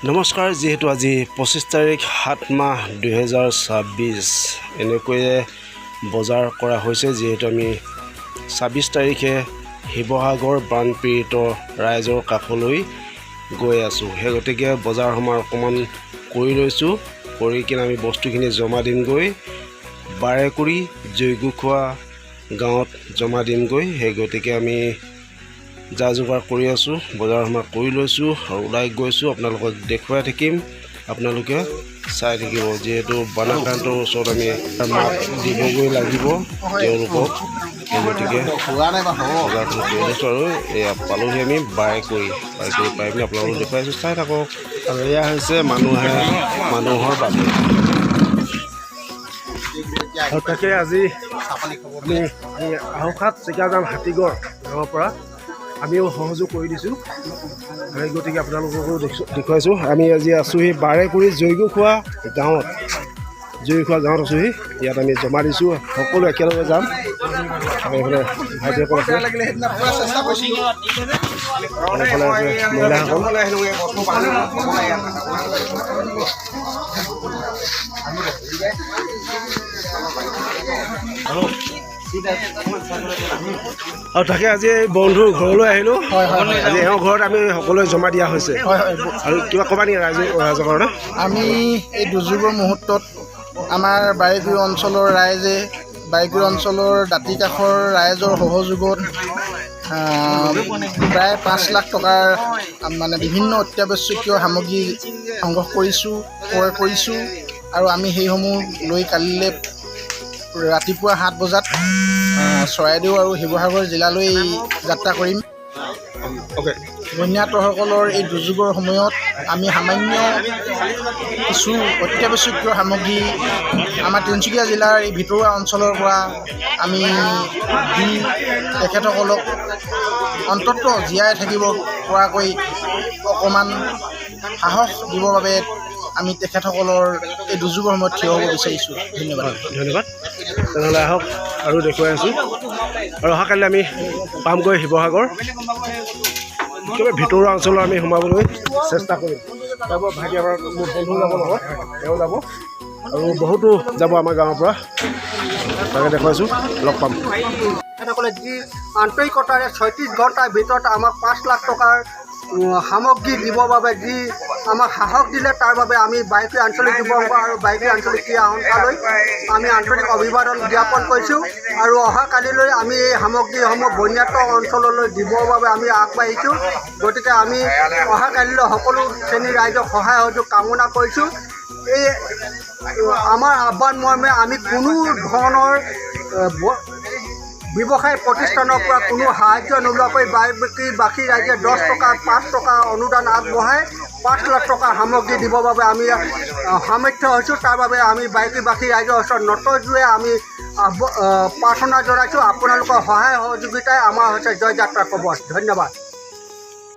নমস্কাৰ। যিহেতু আজি 25 তাৰিখ 7 মাহ 2026 এনেকৈয়ে বজাৰ কৰা হৈছে। যিহেতু আমি 26 তাৰিখে শিৱসাগৰ বানপীড়িত ৰাইজৰ কাষলৈ গৈ আছোঁ, সেই গতিকে বজাৰ সমাৰ অকণমান কৰি লৈছোঁ। কৰি কিনে আমি বস্তুখিনি জমা দিমগৈ বাৰেকুৰি জৈগুখোৱা গাঁৱত জমা দিমগৈ। সেই গতিকে আমি যা যোগাৰ কৰি আছোঁ, বজাৰ সমাৰ কৰি লৈছোঁ আৰু ওলাই গৈছোঁ। আপোনালোকক দেখুৱাই থাকিম, আপোনালোকে চাই থাকিব। যিহেতু বানাক্ৰান্তৰ ওচৰত আমি মাত দিবগৈ লাগিব তেওঁলোকক, সেই গতিকে বজাৰখিনি কৰি লৈছোঁ আৰু এয়া পালোহি আমি বাৰেকুৰি পাই পিনি আপোনালোকক দেখুৱাইছোঁ, চাই থাকক। আৰু এয়া হৈছে মানুহৰ বাবে। আৰু তাকে আজি আমি আহুখাত চিকাজান হাতীগড় গাঁৱৰ পৰা আমিও সহযোগ কৰি দিছোঁ। সেই গতিকে আপোনালোককো দেখুৱাইছোঁ। আমি আজি আছোঁহি বাৰেকুৰি জৈগুখোৱা গাঁৱত আছোঁহি। ইয়াত আমি জমা দিছোঁ, সকলো একেলগে যাম। এইফালে ভাইটিসকল আছে, মহিলাসকল। আৰু তাকে আজি এই বন্ধুৰ ঘৰলৈ আহিলোঁ। আজি এওঁৰ ঘৰত আমি সকলোৱে জমা দিয়া হৈছে। আৰু কিবা ক'বা নেকি ৰাইজৰ কাৰণে? আমি এই দুৰ্যোগৰ মুহূৰ্তত আমাৰ বাৰেকুৰি অঞ্চলৰ ৰাইজে, বাৰেকুৰি অঞ্চলৰ দাঁতি কাষৰ ৰাইজৰ সহযোগত প্ৰায় 5 লাখ টকাৰ মানে বিভিন্ন অত্যাৱশ্যকীয় সামগ্ৰী সংগ্ৰহ ক্ৰয় কৰিছোঁ। আৰু আমি সেইসমূহ লৈ কালিলৈ ৰাতিপুৱা 7 বজাত চৰাইদেউ আৰু শিৱসাগৰ জিলালৈ যাত্ৰা কৰিম। বন্যাতসকলৰ এই দুৰ্যোগৰ সময়ত আমি সামান্য কিছু অত্যাৱশ্যকীয় সামগ্ৰী আমাৰ তিনিচুকীয়া জিলাৰ এই ভিতৰুৱা অঞ্চলৰ পৰা আমি দি তেখেতসকলক অন্ততঃ জীয়াই থাকিব পৰাকৈ অকণমান সাহস দিবৰ বাবে আমি তেখেতসকলৰ এই দুৰ্যোগৰ সময়ত থিয় হ'ব বিচাৰিছোঁ। ধন্যবাদ। তেনেহ'লে আহক আৰু দেখুৱাই আছোঁ। আৰু অহাকালি আমি পামগৈ শিৱসাগৰ, একেবাৰে ভিতৰুৱা অঞ্চলত আমি সোমাবলৈ চেষ্টা কৰিম। যাব ভাইটি, আমাৰ মোৰ বন্ধু যাব লগত, তেওঁ যাব আৰু বহুতো যাব আমাৰ গাঁৱৰ পৰা। তাকে দেখুৱাইছোঁ, লগ পাম। তেখেতসকলে যি আন্তৰিকতাৰে 36 ঘণ্টাৰ ভিতৰত আমাক 5 লাখ টকাৰ সামগ্ৰী দিবৰ বাবে যি আমাক সাহস দিলে, তাৰ বাবে আমি বাৰেকুৰি আঞ্চলিক যুৱ সংঘ আৰু বাৰেকুৰি আঞ্চলিক ক্ৰীড়া সন্থালৈ আমি আন্তৰিক অভিবাদন জ্ঞাপন কৰিছোঁ। আৰু অহাকালিলৈ আমি এই সামগ্ৰীসমূহ বন্যাত অঞ্চললৈ দিবৰ বাবে আমি আগবাঢ়িছোঁ। গতিকে আমি অহাকালিলৈ সকলো শ্ৰেণীৰ ৰাইজক সহায় সহযোগ কামনা কৰিছোঁ। এই আমাৰ আহ্বান মৰ্মে আমি কোনো ধৰণৰ ব্যৱসায় প্ৰতিষ্ঠানৰ পৰা কোনো সাহায্য নোলোৱাকৈ বাকী ৰাইজে 10 টকা 5 টকা অনুদান আগবঢ়াই 5 লাখ টকাৰ সামগ্ৰী দিবৰ বাবে আমি সামৰ্থ্য হৈছোঁ। তাৰ বাবে আমি বাকী ৰাইজৰ ওচৰত নতজোৰে আমি প্ৰাৰ্থনা জনাইছোঁ। আপোনালোকৰ সহায় সহযোগিতাই আমাৰ হৈছে জয়যাত্ৰাৰ কবচ। ধন্যবাদ।